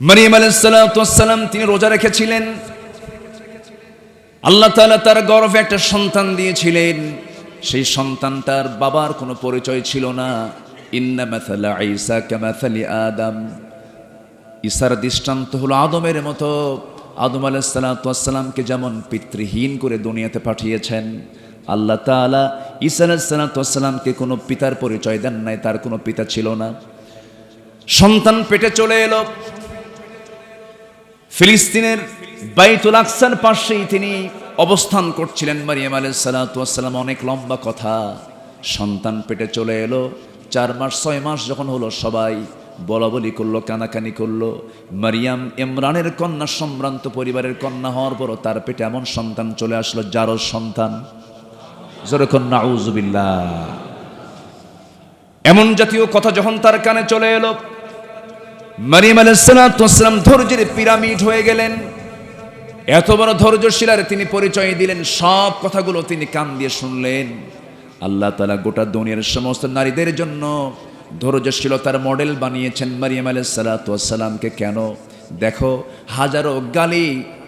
মারিয়াম আলাইহিস সালাতু ওয়াস সালাম তিনি রোজা রেখেছিলেন। আল্লাহ তাআলা তার গর্ভে একটা সন্তান দিয়েছিলেন। সেই সন্তানটার বাবার কোনো পরিচয় ছিল না। ইন্না মাসালা ঈসা কামাসালি আদম, ঈসার দৃষ্টান্ত হলো আদমের মতো। আদম আলাইহিস সালাতু ওয়াস সালামকে যেমন পিতৃহীন করে দুনিয়াতে পাঠিয়েছেন, আল্লাহ তাআলা ঈসা আলাইহিস সালাতু ওয়াস সালামকে কোনো পিতার পরিচয় দেন নাই, তার কোনো পিতা ছিল না। সন্তান পেটে চলে এলো। ফিলিস্তিনের বাইতুল আকসার পাশেই তিনি অবস্থান করছিলেন মারিয়াম আলাইহিস সালাতু ওয়াস সালাম। অনেক লম্বা কথা। সন্তান পেটে চলে এলো। 4 মাস 6 মাস যখন হলো, সবাই বলাবলি করলো, কানাকানি করলো। মারিয়াম ইমরানের কন্যা, সম্ভ্রান্ত পরিবারের কন্যা হওয়ার পরও তার পেটে এমন সন্তান চলে আসলো জারজ সন্তান। জোরে কোন নাউযুবিল্লাহ। এমন জাতীয় কথা যখন তার কানে চলে এলো, মারিয়াম আলাইহিস সালাতু ওয়াস সালাম ধৈর্যের পিরামিড হয়ে গেলেন। এত বড় ধৈর্যশীল, আর তিনি পরিচয় দিলেন। সব কথাগুলো তিনি কান দিয়ে শুনলেন। আল্লাহ তাআলা গোটা দুনিয়ার সমস্ত নারীদের জন্য ধৈর্যশীলতার মডেল বানিয়েছেন মারিয়াম আলাইহিস সালাতু ওয়াস সালামকে। কেন? দেখো, হাজারো গালি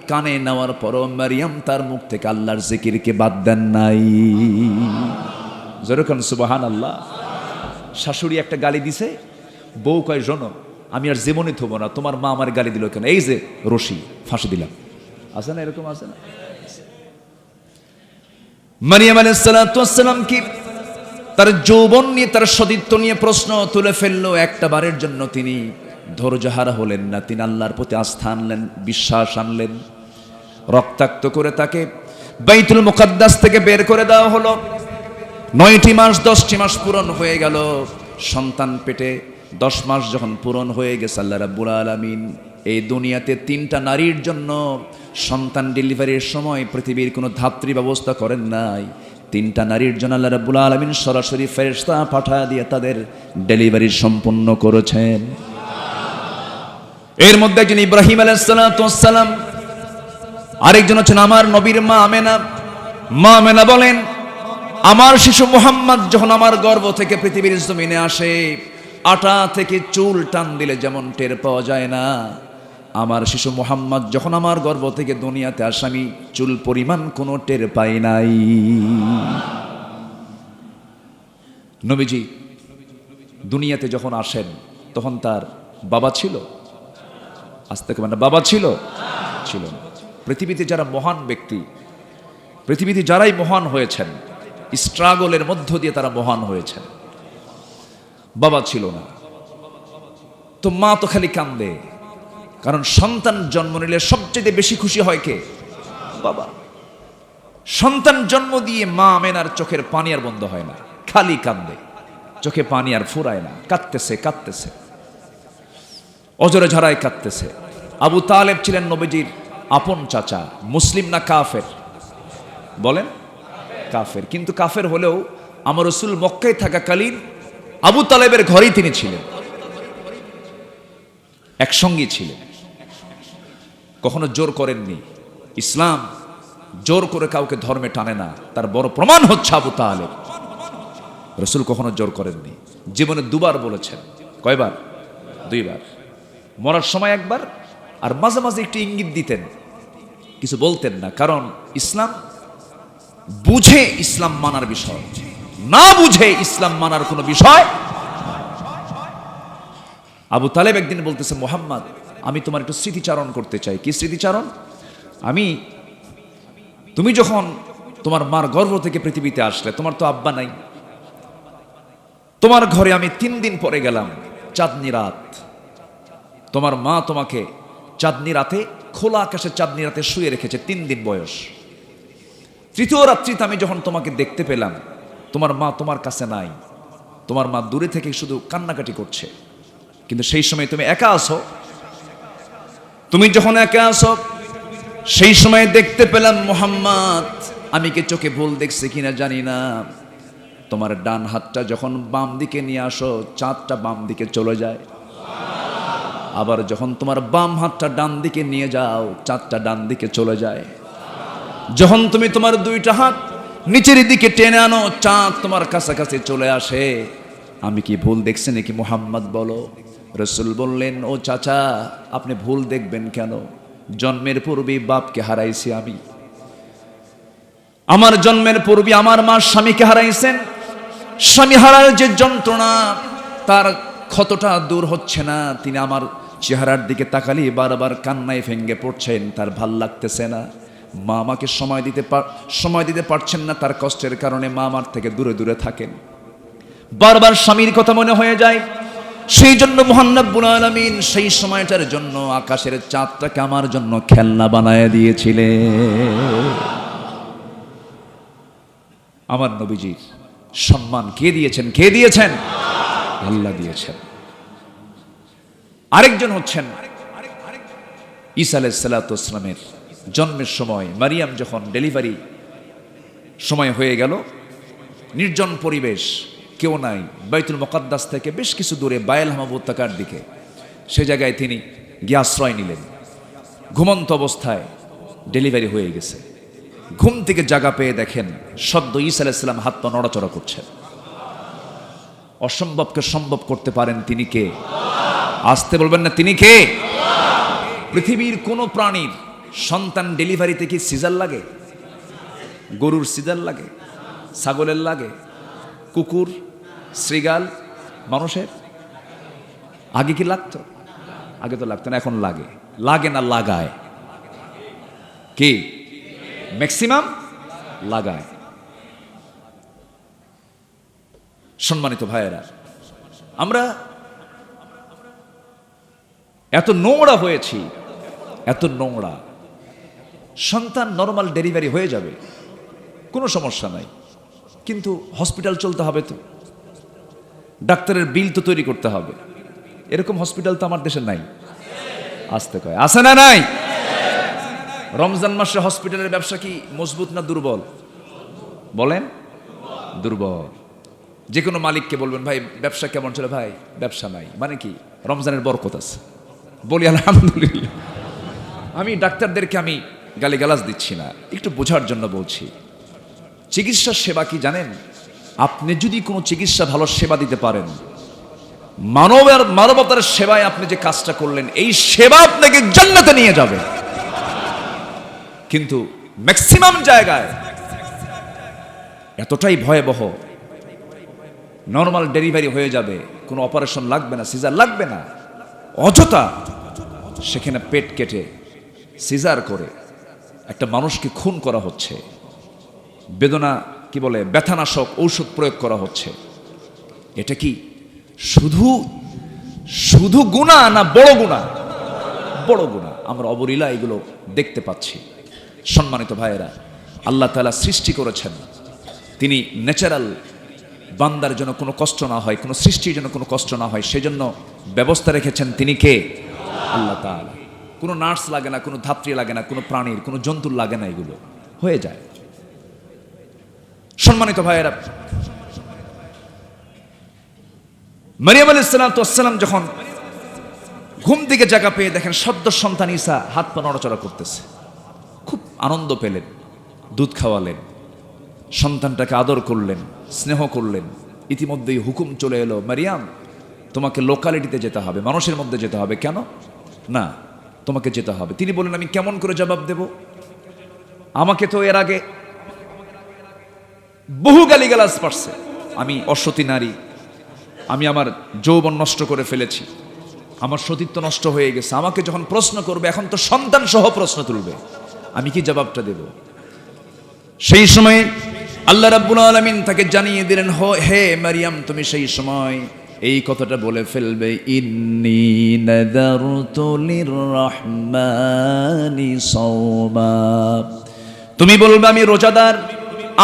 কানে নেওয়ার পরও মারিয়াম তার মুখ থেকে আল্লাহর জিকিরকে বাদ দেন নাই। যেরকম সুবহানাল্লাহ। শাশুড়ি একটা গালি দিছে, বউ কয়, শোনো, আমি আর জীবনে থব না, তোমার মা আমার গালি দিল কেন? এই যে রশি, ফাঁসি দিলাম। আছে না এরকম? আছে না? মারিয়াম আলাইহিস সালাতু ওয়াস সালাম কি তার যৌবন নিয়ে, তার সতীত্ব নিয়ে প্রশ্ন তুলে ফেললো। একটা বারের জন্য তিনি ধৈর্যহারা হলেন না। তিনি আল্লাহর প্রতি আস্থা আনলেন, বিশ্বাস আনলেন। রক্তাক্ত করে তাকে বাইতুল মুকাদ্দাস থেকে বের করে দেওয়া হলো। 9টি মাস 10টি মাস পূরণ হয়ে গেল। সন্তান পেটে 10 মাস যখন পূরণ হয়ে গেছে, আল্লাহ রাব্বুল আলামিন এই দুনিয়াতে 3টা নারীর জন্য সন্তান ডেলিভারির সময় পৃথিবীর কোনো ধাত্রী ব্যবস্থা করেন নাই। 3টা নারীর জন্য আল্লাহ রাব্বুল আলামিন সরাসরি ফেরেশতা পাঠিয়ে দিয়ে তাদের ডেলিভারি সম্পন্ন করেছেন। এর মধ্যে একজন ইব্রাহিম আলাইহিস সালাতু ওয়াস সালাম, আরেকজন হচ্ছেন আমার নবীর মা আমেনা। মা আমেনা বলেন, আমার শিশু মুহাম্মদ যখন আমার গর্ভ থেকে পৃথিবীর জমিনে আসে, আটা থেকে চুল টান দিলে যেমন টের পাওয়া যায় না, আমার শিশু মুহাম্মদ যখন আমার গর্ভ থেকে দুনিয়াতে আসে, আমি চুল পরিমাণ কোনো টের পাই নাই। নবীজি দুনিয়াতে যখন আসেন, তখন তার বাবা ছিল? আস্তে মানে বাবা ছিল? ছিল না। পৃথিবীতে যারা মহান ব্যক্তি, পৃথিবীতে যারাই মহান হয়েছেন, স্ট্রাগলের মধ্য দিয়ে তারা মহান হয়েছেন। বাবা ছিল না। তো মা তো খালি কান্দে, কারণ সন্তান জন্ম নিলে সবচেয়ে বেশি খুশি হয় কে? বাবা। সন্তান জন্ম দিয়ে মা আমেনার চোখের পানি আর বন্ধ হয় না, খালি কান্দে, চোখে পানি আর ফুরায় না, কাঁদতেছে কাঁদতেছে, অজরে ঝরায় কাঁদতেছে। আবু তালেব ছিলেন নবীজির আপন চাচা। মুসলিম না কাফের? বলেন কাফের। কিন্তু কাফের হলেও আমার রাসূল মক্কায় থাকাকালীন আবু তালেবের ঘরেই তিনি ছিলেন, একসঙ্গী ছিলেন, কখনো জোর করেননি। ইসলাম জোর করে কাউকে ধর্মে টানে না, তার বড় প্রমাণ হচ্ছে আবু তালেব। রাসূল কখনো জোর করেননি। জীবনে 2বার বলেছেন। কয়বার? 2বার। মরার সময় একবার, আর মাঝে মাঝে একটু ইঙ্গিত দিতেন, কিছু বলতেন না। কারণ ইসলাম বুঝে ইসলাম মানার বিষয়, না বুঝে ইসলাম মানার কোনো বিষয়। আবু তালেব একদিন বলতেছে, মুহাম্মদ, আমি তোমার একটু স্মৃতিচারণ করতে চাই। কি স্মৃতিচারণ? তুমি যখন তোমার মার গর্ভ থেকে পৃথিবীতে আসলে, তোমার তো আব্বা নাই, তোমার ঘরে আমি 3 দিন পরে গেলাম, চাঁদনি রাত। তোমার মা তোমাকে চাঁদনি রাতে, খোলা আকাশে চাঁদনি রাতে শুয়ে রেখেছে, 3 দিন বয়স। 3য় রাত্রিতে আমি যখন তোমাকে দেখতে পেলাম, তোমার মা তোমার কাছে নাই, তোমার মা দূরে থেকে শুধু কান্নাকাটি করছে। কিন্তু সেই সময় তুমি একা আছো। তুমি যখন একা আছো, সেই সময় দেখতে পেলাম মুহাম্মদ, আমি কি চোখে ভুল দেখছি কিনা জানি না, তোমার ডান হাতটা যখন বাম দিকে নিয়ে আসো, চাঁদটা বাম দিকে চলে যায়। আবার যখন তোমার বাম হাতটা ডান দিকে নিয়ে যাও, চাঁদটা ডান দিকে চলে যায়। যখন তুমি তোমার 2টা হাত নিচের দিকে টেনে আনো, চাঁদ তোমার কাছাকাছি চলে আসে। আমি কি ভুল দেখছি নাকি মুহাম্মদ বলো। রসুল বললেন, ও চাচা আপনি ভুল দেখবেন কেন? জন্মের পূর্বেই বাপকে হারাইছি আমি। আমার জন্মের পূর্বে আমার মা স্বামীকে হারাইছেন। স্বামী হারার যে যন্ত্রণা, তার ক্ষতটা দূর হচ্ছে না। তিনি আমার চেহারার দিকে তাকালি বারবার কান্নায় ভেঙে পড়ছেন, তার ভাল লাগতেছে না। মা আমাকে সময় দিতে পারছেন না, তার কষ্টের কারণে মা আমার থেকে দূরে দূরে থাকেন। বারবার স্বামীর কথা মনে হয়ে যায়। সেই জন্য মহান রব্বুল আলামিন সেই সময়টার জন্য আকাশের চাঁদটাকে আমার জন্য খেলনা বানায় দিয়েছিলেন। আমার নবীজির সম্মান কে দিয়েছেন? কে দিয়েছেন? আল্লাহ দিয়েছেন। আরেকজন হচ্ছেন ঈসা আলাইহিস সালাতু ওয়াস সালামের জন্মের সময় মারিয়াম যখন ডেলিভারি সময় হয়ে গেল, নির্জন পরিবেশ, কেউ নাই, বাইতুল মুকাদ্দাস থেকে বেশ কিছু দূরে বায়লহামা উপত্যকার দিকে, সে জায়গায় তিনি গিয়ে আশ্রয় নিলেন। ঘুমন্ত অবস্থায় ডেলিভারি হয়ে গেছে। ঘুম থেকে জাগা পেয়ে দেখেন সদ্য ঈসা আলাইহিস সালাম হাত পা নড়াচড়া করছেন। অসম্ভবকে সম্ভব করতে পারেন তিনি কে? আসতে বলবেন না, তিনি কে? পৃথিবীর কোন প্রাণীর সন্তান ডেলিভারিতে কি সিজার লাগে? গরুর সিজার লাগে, ছাগলের লাগে, কুকুর, শ্রীগাল, মানুষের আগে কি লাগতো? আগে তো লাগতো না, এখন লাগে। লাগে না লাগায়? কি ম্যাক্সিমাম লাগায়। সম্মানিত ভাইয়েরা, আমরা এত নোংরা হয়েছি, এত নোংরা। সন্তান নরমাল ডেলিভারি হয়ে যাবে, কোনো সমস্যা নাই, কিন্তু হসপিটাল চলতে হবে, তো ডাক্তারের বিল তো তৈরি করতে হবে। এরকম হসপিটাল তো আমার দেশে নাই। আসতে কয় আছে না নাই? রমজান মাসে হসপিটালের ব্যবসা কি মজবুত না দুর্বল? বলেন দুর্বল। যে কোনো মালিককে বলবেন, ভাই ব্যবসা কেমন চলে? ভাই ব্যবসা নাই। মানে কি? রমজানের বরকত আছে। বলি আলহামদুলিল্লাহ। আমি ডাক্তারদেরকে আমি গালিগালাজ দিচ্ছি না, একটু বোঝার জন্য বলছি। চিকিৎসার সেবা কি জানেন? আপনি যদি কোনো চিকিৎসা ভালো সেবা দিতে পারেন, মানবতার সেবায় আপনি যে কাজটা করলেন, এই সেবা আপনাকে জান্নাতে নিয়ে যাবে। কিন্তু ম্যাক্সিমাম জায়গায় এতটাই ভয়াবহ, নর্মাল ডেলিভারি হয়ে যাবে, কোনো অপারেশন লাগবে না, সিজার লাগবে না, অযথা সেখানে পেট কেটে সিজার করে একটা মানুষকে খুন করা হচ্ছে। বেদনা কি বলে, ব্যথানাশক ঔষধ প্রয়োগ করা হচ্ছে। এটা কি শুধু শুধু গুনাহ না বড় গুনাহ? বড় গুনাহ। আমরা অবলীলা এগুলো দেখতে পাচ্ছি। সম্মানিত ভাইয়েরা, আল্লাহ তাআলা সৃষ্টি করেছেন, তিনি ন্যাচারাল বান্দার জন্য কোনো কষ্ট না হয়, কোনো সৃষ্টির জন্য কোনো কষ্ট না হয়, সেজন্য ব্যবস্থা রেখেছেন। তিনি কে? আল্লাহ তাআলা। কোনো নার্স লাগে না, কোনো ধাত্রী লাগে না, কোনো প্রাণীর, কোনো জন্তুর লাগে না, এগুলো হয়ে যায়। সম্মানিত ভাইয়েরা, মারিয়াম আলাইহিস সালাম যখন ঘুম থেকে জায়গা পেয়ে দেখেন সদ্য সন্তান ঈসা হাত পা নড়াচড়া করতেছে, খুব আনন্দ পেলেন, দুধ খাওয়ালেন, সন্তানটাকে আদর করলেন, স্নেহ করলেন। ইতিমধ্যেই হুকুম চলে এলো, মারিয়াম তোমাকে লোকালিটিতে যেতে হবে, মানুষের মধ্যে যেতে হবে। কেন? না, তোমাকে যেতে হবে। তিনি বললেন, আমি কেমন করে জবাব দেব? আমাকে তো এর আগে বহু গালিগালাজ পারছে, আমি অসতী নারী, আমি আমার যৌবন নষ্ট করে ফেলেছি, আমার সতীত্ব নষ্ট হয়ে গেছে। আমাকে যখন প্রশ্ন করবে, এখন তো সন্তান সহ প্রশ্ন তুলবে, আমি কি জবাবটা দেব? সেই সময় আল্লাহ রাব্বুল আলামিন তাকে জানিয়ে দিলেন, হে মারিয়াম, তুমি সেই সময় এই কথাটা বলে ফেলবে, ইন্নী নাযারতু লিররহমানি সাওমা। তুমি বলবে, আমি রোজাদার,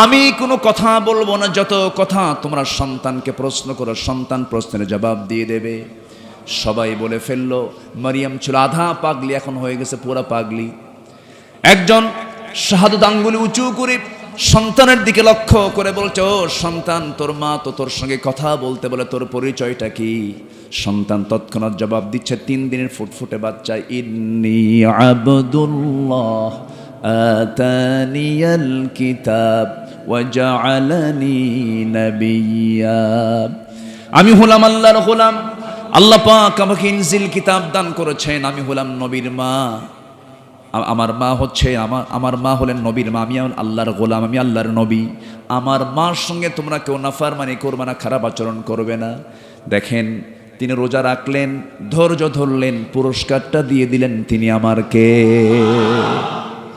আমি কোনো কথা বলবো না, যত কথা তোমরা সন্তানকে প্রশ্ন করো, সন্তান প্রশ্নের জবাব দিয়ে দেবে। সবাই বলে ফেললো, মারিয়াম ছিল আধা পাগলি, এখন হয়ে গেছে পুরা পাগলি। একজন শাহাদাত আঙ্গুলি উঁচু করে সন্তানের দিকে লক্ষ্য করে বলছে, ও সন্তান, তোর মা তো তোর সঙ্গে কথা বলতে বলে, তোর পরিচয়টা কি? সন্তান তৎক্ষণাৎ জবাব দিচ্ছে, 3 দিনের ফুটফুটে বাচ্চা, ইন্নী আবদুল্লাহ আতানিয়াল কিতাব ওয়া জাআলানি নাবিয়্যা। আমি হলাম আল্লাহর গোলাম। আল্লাহ পাক আমাকে ইনজিল কিতাব দান করেছেন। আমি হলাম নবীর মা। আমার মা হচ্ছে আমার মা হলেন নবীর মা। আমি আল্লাহর গোলাম, আমি আল্লাহর নবী। আমার মার সঙ্গে তোমরা কেউ নাফরমানি করবে না, খারাপ আচরণ করবে না। দেখেন, তিনি রোজা রাখলেন, ধৈর্য ধরলেন, পুরস্কারটা দিয়ে দিলেন তিনি আমার কে?